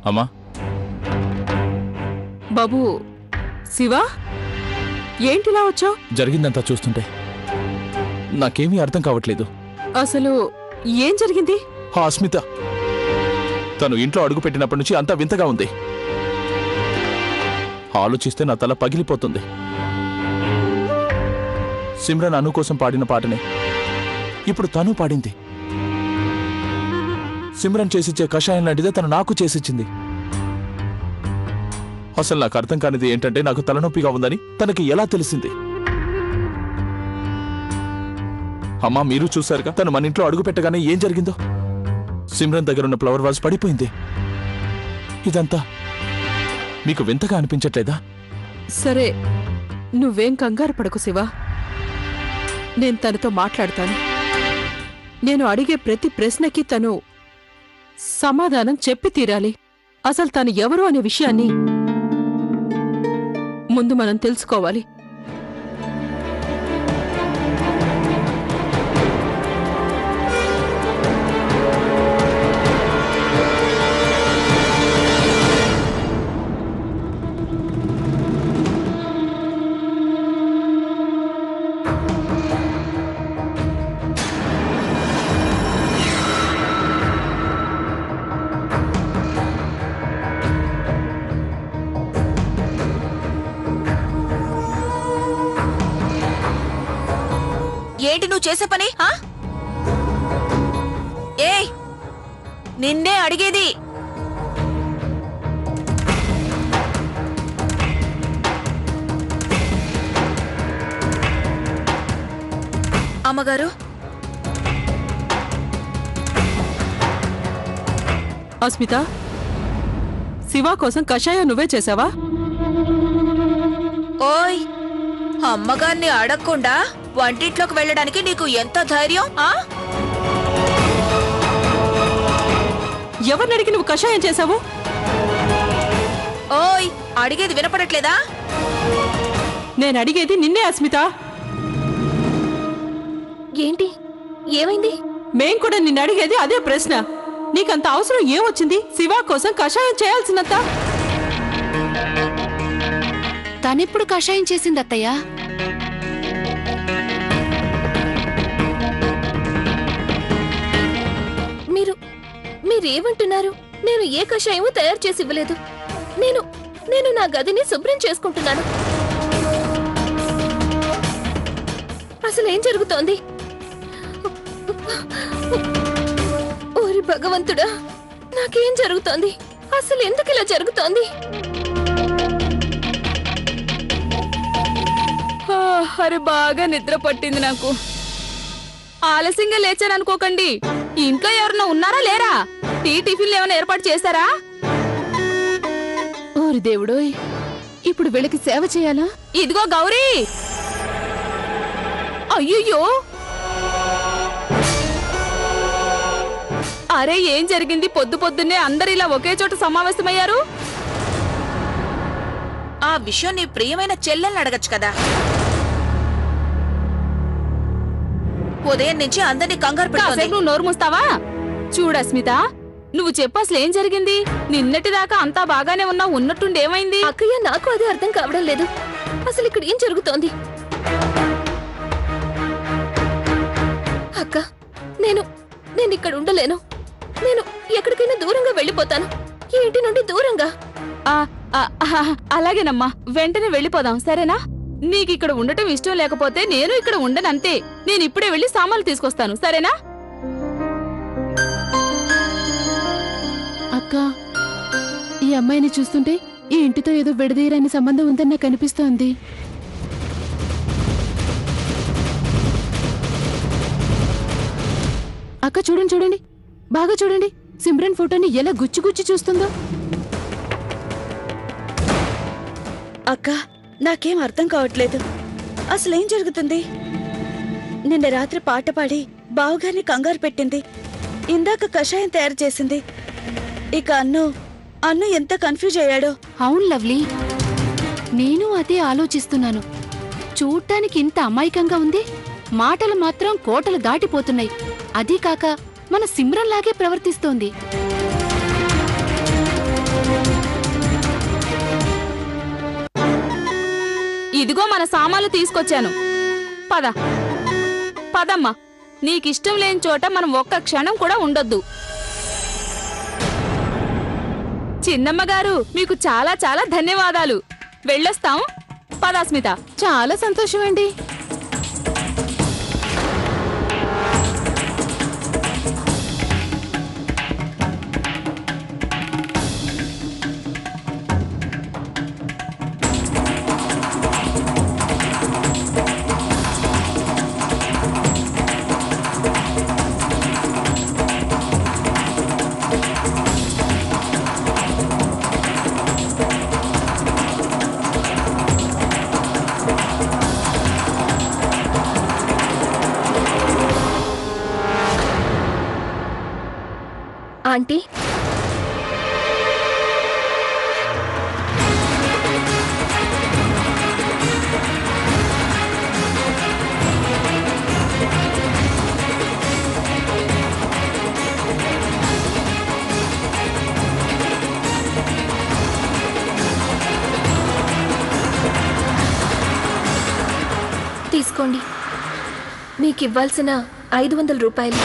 అమ్మా. బాబు శివ, ఏంటిలా వచ్చావు? జరిగిందంతా చూస్తుంటే నాకేమీ అర్థం కావట్లేదు. అసలు ఏం జరిగింది? అస్మిత తను ఇంట్లో అడుగు పెట్టినప్పటి నుంచి అంతా వింతగా ఉంది. ఆలోచిస్తే నా తల పగిలిపోతుంది. సిమ్రన్ అను కోసం పాడిన పాటనే ఇప్పుడు తను పాడింది. సిమ్రన్ చేసిచ్చే కషాయం లాంటిదే తను నాకు చేసిచ్చింది. అసలు నాకు అర్థం కానిది ఏంటంటే నాకు తలనొప్పిగా ఉందని తనకి ఎలా తెలిసింది? అమ్మా, మీరు చూశారుగా తను మన ఇంట్లో అడుగు పెట్టగానే ఏం జరిగిందో. సిమ్రన్ దగ్గరున్న ఫ్లవర్ వాజ్ పడిపోయింది. ఇదంతా మీకు వింతగా అనిపించట్లేదా? సరే, నువ్వేం కంగారు పడకు శివ. నేను తనతో మాట్లాడతాను. నేను అడిగే ప్రతి ప్రశ్నకి తను సమాధానం చెప్పి తీరాలి. అసలు తను ఎవరు అనే విషయాన్ని ముందు మనం తెలుసుకోవాలి. ఏంటి నువ్వు చేసే పని? ఏయ్, నిన్నే అడిగేది. అమ్మగారు, అస్మిత, శివ కోసం కషాయం నువ్వే చేసావా? ఓయ్, అమ్మగారిని అడగకుండా వంటింట్లోకి వెళ్ళడానికి నీకు ఎంత ధైర్యం? ఎవరిని అడిగి నువ్వు కషాయం చేశావు? ఓయ్, అడిగేది వినపడట్లేదా? నేను అడిగేది నిన్నే అస్మిత. ఏంటి, ఏమైంది? మేం కూడా నిన్ను అడిగేది అదే ప్రశ్న. నీకంత అవసరం ఏమొచ్చింది శివ కోసం కషాయం చేయాల్సినంత? తనెప్పుడు కషాయం చేసింది అత్తయ్య? మీరేమంటున్నారు? నేను ఏ కషాయమూ తయారు చేసి ఇవ్వలేదు. నేను నా గదిని శుభ్రం చేసుకుంటున్నాను. అసలు ఏం జరుగుతోంది? ఓరి భగవంతుడా, నాకేం జరుగుతోంది? అసలు ఎందుకు ఇలా జరుగుతోంది? అరే, బాగా నిద్ర పట్టింది నాకు. ఆలస్యంగా లేచాననుకోకండి. ఇంట్లో ఎవరన్నా ఉన్నారా లేరా? టిఫిన్లు ఏమైనా ఏర్పాటు చేశారా? ఓరి దేవుడోయ్, ఇప్పుడు వీళ్ళకి సేవ చేయాలా? ఇదిగో గౌరీ. అయ్యయ్యో, అరే ఏం జరిగింది? పొద్దు పొద్దున్నే అందరు ఇలా ఒకే చోట సమావేశమయ్యారు. ఆ విషయం నీ ప్రియమైన చెల్లెల్ని అడగచ్చు కదా. ఉదయం నుంచి అందరినీ కంగారు పెడుతోంది. నువ్వు నోరు మూస్తావా? చూడు అస్మిత, నువ్వు చెప్పు, అసలు ఏం జరిగింది? నిన్నటిదాకా అంతా బాగానే ఉన్నావు, ఉన్నట్టుండి ఏమైంది? అక్కయ్య, నాకు అదే అర్థం కావడం లేదు. అసలు ఇక్కడ ఏం జరుగుతోంది? అక్క, నేను ఇక్కడ ఉండలేను. నేను ఎక్కడికైనా దూరంగా వెళ్ళిపోతాను. ఈ ఇంటి నుండి దూరంగా. అలాగేనమ్మా, వెంటనే వెళ్ళిపోదాం, సరేనా? నీకిక్కడ ఉండటం ఇష్టం లేకపోతే నేను ఇక్కడ ఉండనంతే. నేను ఇప్పుడే వెళ్ళి సామాన్లు తీసుకొస్తాను, సరేనా? అక్క, ఈ అమ్మాయిని చూస్తుంటే ఈ ఇంటితో ఏదో విడదీయరాని సంబంధం ఉందని నాకు అనిపిస్తోంది. అక్క, చూడండి, బాగా చూడండి. సిమ్రన్ ఫోటోని ఎలా గుచ్చి చూస్తుందో. అక్క, నాకేం అర్థం కావట్లేదు. అసలేం జరుగుతుంది? నిన్న రాత్రి పాట పాడి బావుగారిని కంగారు పెట్టింది. ఇందాక కషాయం తయారు చేసింది. ఇక అన్ను ఎంత కన్ఫ్యూజ్ అయ్యాడో. అవును లవ్లీ, నేను అదే ఆలోచిస్తున్నాను. చూడ్డానికి ఇంత అమాయకంగా ఉంది, మాటలు మాత్రం కోటలు దాటిపోతున్నాయి. అదీ కాక మన సిమ్రన్ లాగే ప్రవర్తిస్తోంది. ఇదిగో మన సామాన్లు తీసుకొచ్చాను. పద పదమ్మా, నీకిష్టం లేని చోట మనం ఒక్క క్షణం కూడా ఉండొద్దు. చిన్నమ్మగారు, మీకు చాలా చాలా ధన్యవాదాలు. వెళ్ళొస్తాం. పద అస్మిత. చాలా సంతోషం అండి. ఆంటీ, తీసుకోండి. మీకు ఇవ్వాల్సిన 500 రూపాయలు.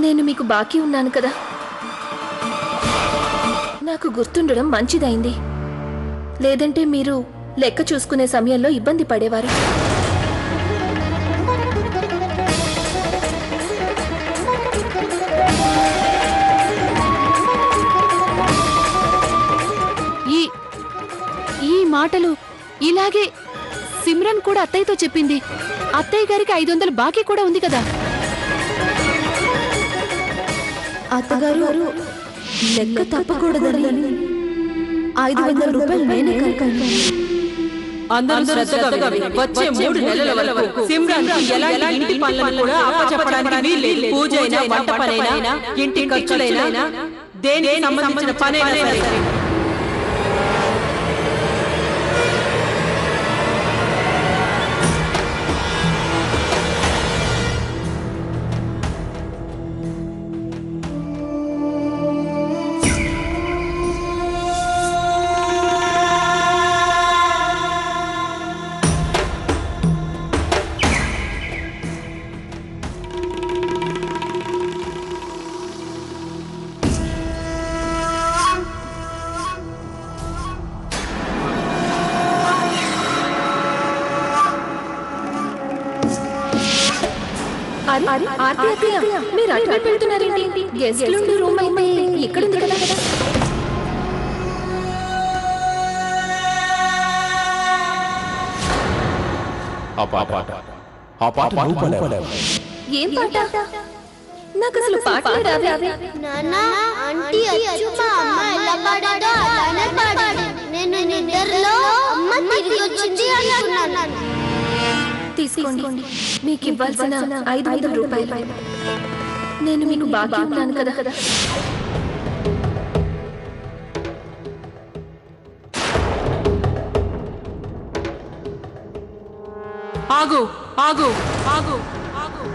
నేను మీకు బాకీ ఉన్నాను కదా, నాకు గుర్తుండడం మంచిదైంది. లేదంటే మీరు లెక్క చూసుకునే సమయంలో ఇబ్బంది పడేవారు. ఈ మాటలు ఇలాగే సిమ్రన్ కూడా అత్తయ్యతో చెప్పింది. అత్తయ్య గారికి 500 బాకీ కూడా ఉంది కదా. అత్తగారు లెక్క తప్పకూడదని 500 రూపాయలు నేనే కట్టాను. అందరూ శ్రద్ధగా వినండి. వచ్చే 3 నెలల వరకు సిమ్రన్‌కి ఎలాంటి ఇంటి పనులను కూడా అప్పచెప్పడానికి వీల్లేదు. పూజైనా, వంట పనైనా, ఇంటి ఖర్చులైనా, దేనికి సంబంధించిన పనైనా సరే. ఆర్తి అత్తయ్య, మీరు అటువైపు వెళ్తున్నారేంటి? గెస్ట్లు ఉండే రూమ్ అయితే ఇక్కడ ఉంది కదా. ఏం పాట? నాకు అసలు పాటలే రావే. నానా ఆంటీ అచ్చు మా అమ్మ ఎలా పాడాడో అలానే పాడాడు. నేను నిద్రలో అమ్మ తిరిగి వచ్చింది అనుకున్నాను. తీసుకోండి, మీకు ఇవ్వాల్సిన 500 రూపాయలు. నేను మీకు బాకీ ఉన్నాను కదా. ఆగు ఆగు ఆగు ఆగు.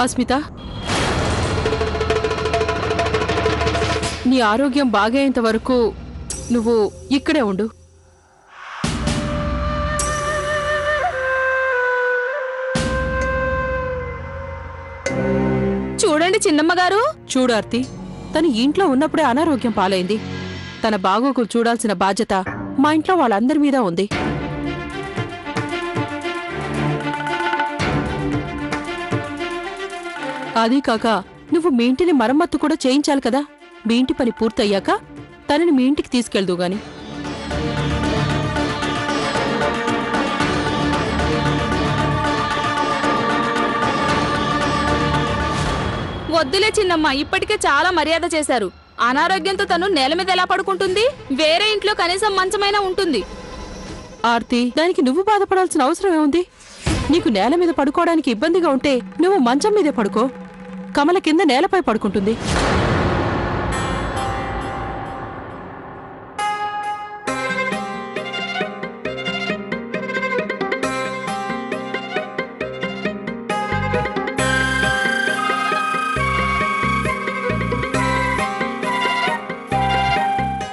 అస్మిత, నీ ఆరోగ్యం బాగయ్యేంత వరకు నువ్వు ఇక్కడే ఉండు. చూడండి చిన్నమ్మగారు. చూడార్తి, తను ఇంట్లో ఉన్నప్పుడే అనారోగ్యం పాలైంది. తన బాగోగులు చూడాల్సిన బాధ్యత మా ఇంట్లో వాళ్ళందరి మీద ఉంది. అదీ కాక నువ్వు మీ ఇంటిని మరమ్మత్తు కూడా చేయించాలి కదా. మీ ఇంటి పని పూర్తయ్యాక తనని మీ ఇంటికి తీసుకెళ్దు గాని. వద్దులే చిన్నమ్మ, ఇప్పటికే చాలా మర్యాద చేశారు. అనారోగ్యంతో తను నేల మీద ఎలా పడుకుంటుంది? వేరే ఇంట్లో కనీసం మంచమైనా ఉంటుంది. ఆర్తి, దానికి నువ్వు బాధపడాల్సిన అవసరం ఏముంది? నీకు నేల మీద పడుకోవడానికి ఇబ్బందిగా ఉంటే నువ్వు మంచం మీదే పడుకో. కమల కింద నేలపై పడుకుంటుంది.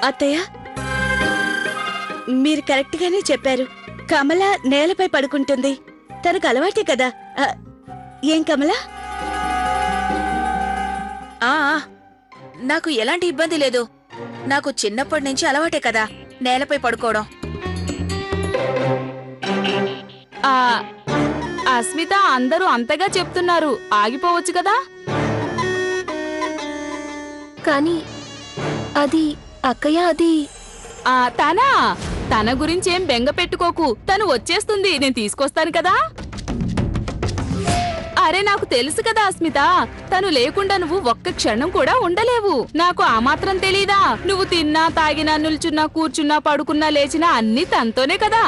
అత్తయ్య, మీరు కరెక్ట్ గానే చెప్పారు. కమల నేలపై పడుకుంటుంది. తనకు అలవాటే కదా. ఏం కమల? నాకు ఎలాంటి ఇబ్బంది లేదు. నాకు చిన్నప్పటి నుంచి అలవాటే కదా నేలపై పడుకోవడం. అస్మిత, అందరూ అంతగా చెప్తున్నారు, ఆగిపోవచ్చు కదా. కానీ అది అక్కయ్య, అది తన గురించి ఏం బెంగ పెట్టుకోకు. తను వచ్చేస్తుంది, నేను తీసుకొస్తాను కదా. అరే, నాకు తెలుసు కదా అస్మిత, తను లేకుండా నువ్వు ఒక్క క్షణం కూడా ఉండలేవు. నాకు ఆ మాత్రం తెలీదా? నువ్వు తిన్నా, తాగినా, నిల్చున్నా, కూర్చున్నా, పడుకున్నా, లేచినా అన్నీ తనతోనే కదా.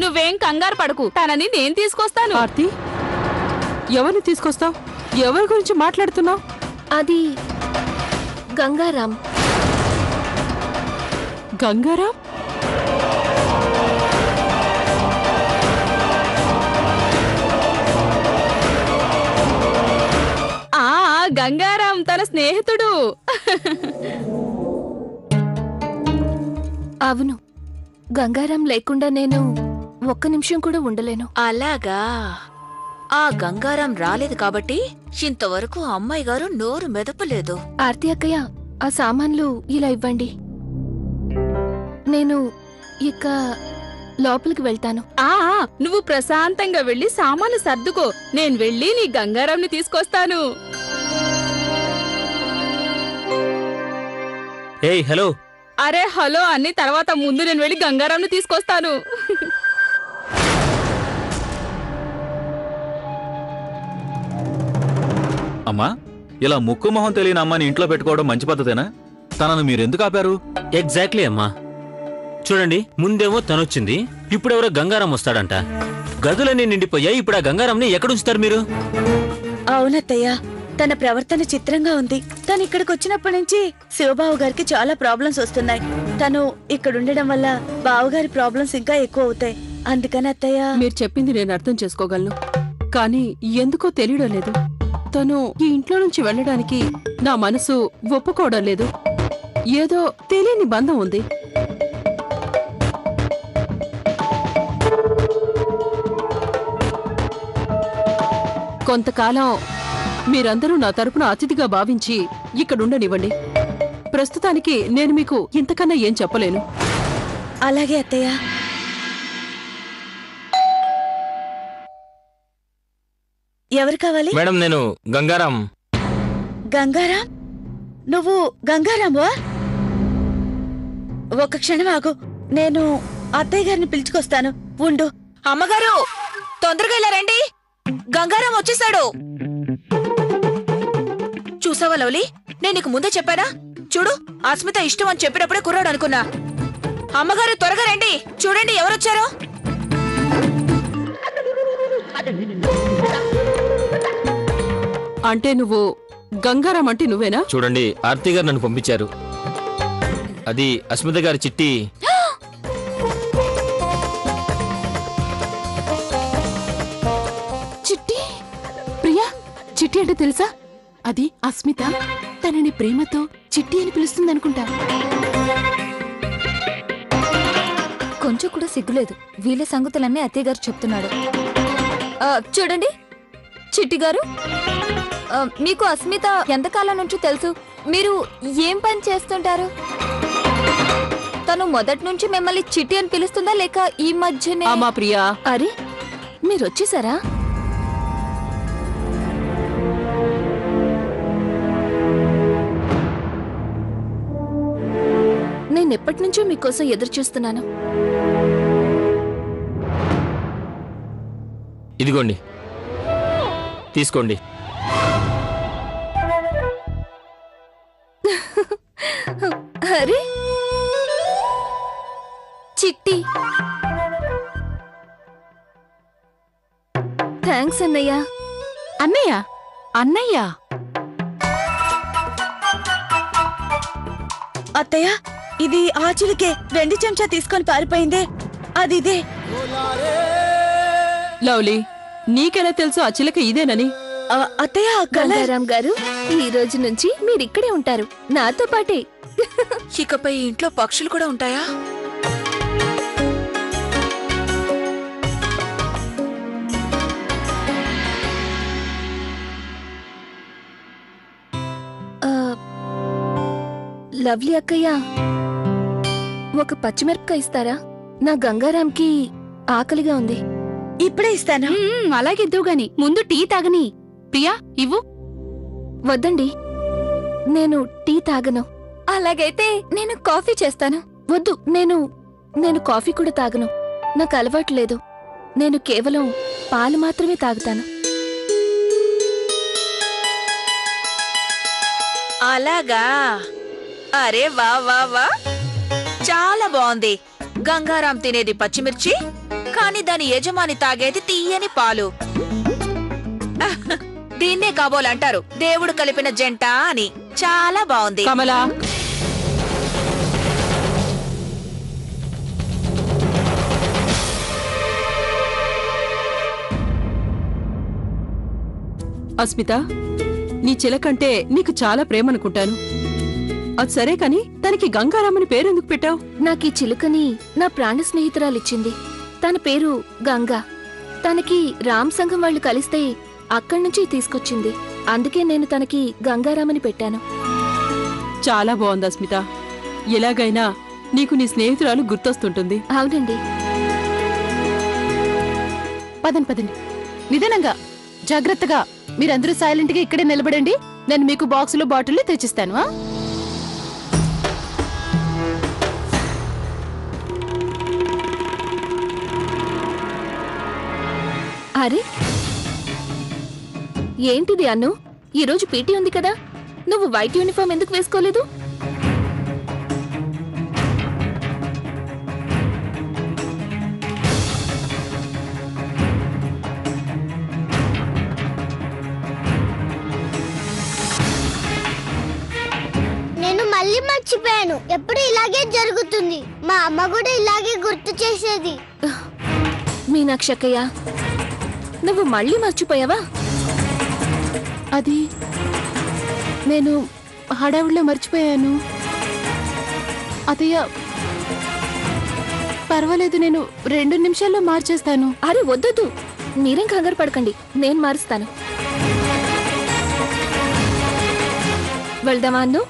నువ్వేం కంగారు పడకు, తనని నేను తీసుకొస్తాను. ఆర్తి, ఎవరిని తీసుకొస్తావు? ఎవరి గురించి మాట్లాడుతున్నావు? అది గంగారాం. గంగారాం? గంగారాం తన స్నేహితుడు. అవును, గంగారాం లేకుండా నేను ఒక్క నిమిషం కూడా ఉండలేను. అలాగా, ఆ గంగారాం రాలేదు కాబట్టి ఇంతవరకు అమ్మాయి గారు నోరు మెదపలేదు. ఆర్తి అక్కయ్య, ఆ సామాన్లు ఇలా ఇవ్వండి. నేను ఇక లోపలికి వెళ్తాను. నువ్వు ప్రశాంతంగా వెళ్ళి సామాన్లు సర్దుకో. నేను వెళ్ళి నీ గంగారాంని తీసుకొస్తాను. ఏయ్, హలో. అరే హలో అన్ని తర్వాత, ముందు నేను వెళ్ళి గంగారాంని తీసుకొస్తాను. అమ్మా, ఇలా ముక్కు మొహం తెలియని అమ్మాని ఇంట్లో పెట్టుకోవడం మంచి పద్ధతేనా? తనను మీరెందుకు ఆపారు? ఎగ్జాక్ట్లీ అమ్మా. చూడండి, ముందేమో తనొచ్చింది, ఇప్పుడెవరో గంగారాం వస్తాడంట. గదులన్నీ నిండిపోయాయి. ఇప్పుడు ఆ గంగారాంని ఎక్కడుంచుతారు మీరు? అవునత్తయ్య, తన ప్రవర్తన చిత్రంగా ఉంది. తను ఇక్కడికి వచ్చినప్పటి నుంచి శివబాబు గారికి చాలా ప్రాబ్లమ్స్ వస్తున్నాయి. తను ఇక్కడుండడం వల్ల బావగారి ప్రాబ్లమ్స్ ఇంకా ఎక్కువ అవుతాయి. అందుకని అత్తయ్య, మీరు చెప్పింది నేను అర్థం చేసుకోగలను, కానీ ఎందుకో తెలియడం లేదు. తను ఈ ఇంట్లో నుంచి వెళ్ళడానికి నా మనసు ఒప్పుకోవడం లేదు. ఏదో తెలియని బంధం ఉంది. కొంతకాలం మీరందరూ నా తరపున అతిథిగా భావించి ఇక్కడుండనివ్వండి. ప్రస్తుతానికి నేను మీకు ఇంతకన్నా ఏం చెప్పలేను. అలాగే అత్తయ్య. ఎవరు కావాలి? మేడం, నేను గంగారాం. గంగారాం? నువ్వు గంగారాంవా? ఒక క్షణం ఆగు, నేను అత్తయ్య గారిని పిలుచుకొస్తాను. ఉండు. అమ్మగారు, తొందరగా ఇలా రండి, గంగారాం వచ్చేసాడు. చూసావా లవ్లీ, నేను నీకు ముందే చెప్పానా? చూడు, అస్మిత ఇష్టం అని చెప్పినప్పుడే కుర్రాడు అనుకున్నా. అమ్మగారు, త్వరగా రండి, చూడండి ఎవరొచ్చారో. అంటే నువ్వు గంగారాం అంటే నువ్వేనా? చూడండి, ఆర్తి గారు నన్ను పంపించారు. అది అస్మిత గారి చిట్టి. చిట్టి? ప్రియా, చిట్టి అంటే తెలుసా? అది అస్మిత తనని ప్రేమతో చిట్టి అని పిలుస్తుందనుకుంటా. కొంచెం కూడా సిగ్గులేదు. వీళ్ళ సంగతులన్నీ అత్తయ్య గారు చెప్తున్నాడు. చూడండి చిట్టి గారు, మీకు అస్మిత ఎంతకాలం నుంచి తెలుసు? మీరు ఏం పని చేస్తుంటారు? తను మొదటి నుంచి మిమ్మల్ని చిట్టి అని పిలుస్తుందా, లేక ఈ మధ్యనే? అమ్మా ప్రియా. అరే, మీరొచ్చేసారా? నేనెప్పటి నుంచో మీకోసం ఎదురు చూస్తున్నాను. ఇదిగోండి, తీసుకోండి. అరే చిట్టి, థ్యాంక్స్ అన్నయ్య. అన్నయ్య అన్నయ్య అత్తయ్య, ఇది ఆ చిలుకే 2 చెంచా తీసుకొని పారిపోయిందే, అది ఇదే. లవ్లీ, నీకెలా తెలుసు ఆ చిలక ఇదేనని? అత్తయ్య, గంగారాం గారు, ఈ రోజు నుంచి మీరిక్కడే ఉంటారు నాతో పాటే. ఇకపై ఈ ఇంట్లో పక్షులు కూడా ఉంటాయా? లవ్లీ అక్కయ్య, ఒక పచ్చిమిరపకాయ ఇస్తారా? నా గంగారాంకి ఆకలిగా ఉంది. ఇప్పుడే ఇస్తాను. అలాగే ఇద్దువు గాని ముందు టీ తాగని. ప్రియా ఇవ్వు. వద్దండి, నేను టీ తాగను. అలాగైతే నేను కాఫీ చేస్తాను. వద్దు, నేను కాఫీ కూడా తాగను. నాకు అలవాటు లేదు. నేను కేవలం పాలు మాత్రమే తాగుతాను. అలాగా? అరే వా వా వా, చాలా బాగుంది. గంగారాం తినేది పచ్చిమిర్చి, కానీ దాని యజమాని తాగేది తీయని పాలు. దీన్నే కాబోలంటారు దేవుడు కలిపిన జంట అని. చాలా బాగుంది. కమలా, అస్మిత, నీ చిలకంటే నీకు చాలా ప్రేమనుకుంటాను. అది సరే కాని తనకి గంగారామని పేరెందుకు పెట్టావు? నాకీ చిలుకని నా ప్రాణ స్నేహితురాలిచ్చింది. తన పేరు గంగా. తనకి రామ్ సంఘం వాళ్ళు కలిస్తే అక్కడి నుంచి తీసుకొచ్చింది. అందుకే నేను తనకి గంగారామని పెట్టాను. చాలా బాగుంది అస్మిత. ఎలాగైనా నీకు నీ స్నేహితురాలు గుర్తొస్తుంటుంది. అవునండి. పదండి నిదానంగా, జాగ్రత్తగా. మీరందరూ సైలెంట్ గా ఇక్కడే నిలబడండి. నేను మీకు బాక్సులు బాటిల్ తెచ్చిస్తాను. అరే ఏంటిది అన్ను? ఈరోజు పీటీ ఉంది కదా, నువ్వు వైట్ యూనిఫామ్ ఎందుకు వేసుకోలేదు? నేను మళ్ళీ మర్చిపోయాను. ఎప్పుడు ఇలాగే జరుగుతుంది. మా అమ్మ కూడా ఇలాగే గుర్తు చేసేది. మీనాక్షక్కయ్య, నువ్వు మళ్ళీ మర్చిపోయావా? అది నేను హడావుడిలో మర్చిపోయాను అతయ్య. పర్వాలేదు, నేను 2 నిమిషాల్లో మార్చేస్తాను. అరే వద్దొద్దు, మీరేం కంగారు పడకండి, నేను మారుస్తాను. వెళ్దామా అన్ను?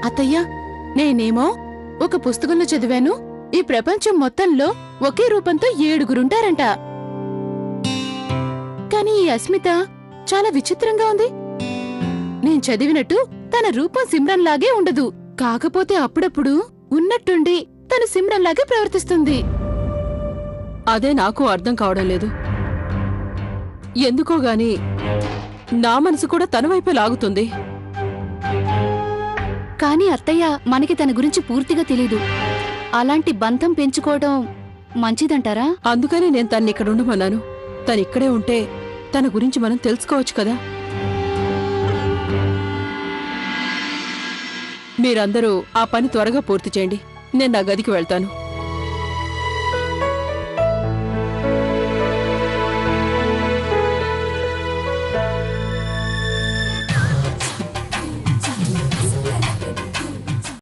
అత్తయ్య, నేనేమో ఒక పుస్తకంలో చదివాను, ఈ ప్రపంచం మొత్తంలో ఒకే రూపంతో 7గురుంటారంట. కానీ ఈ అస్మిత చాలా విచిత్రంగా ఉంది. నేను చదివినట్టు తన రూపం సిమ్రన్ లాగే ఉండదు. కాకపోతే అప్పుడప్పుడు ఉన్నట్టుండి తను సిమ్రన్ లాగే ప్రవర్తిస్తుంది. అదే నాకు అర్థం కావడం లేదు. ఎందుకో గాని నా మనసు కూడా తన వైపే లాగుతుంది. కానీ అత్తయ్య, మనకి తన గురించి పూర్తిగా తెలీదు. అలాంటి బంధం పెంచుకోవడం మంచిదంటారా? అందుకని నేను తన్ని ఇక్కడ ఉండమన్నాను. తనిక్కడే ఉంటే తన గురించి మనం తెలుసుకోవచ్చు కదా. మీరందరూ ఆ పని త్వరగా పూర్తి చేయండి. నేను నా గదికి వెళ్తాను.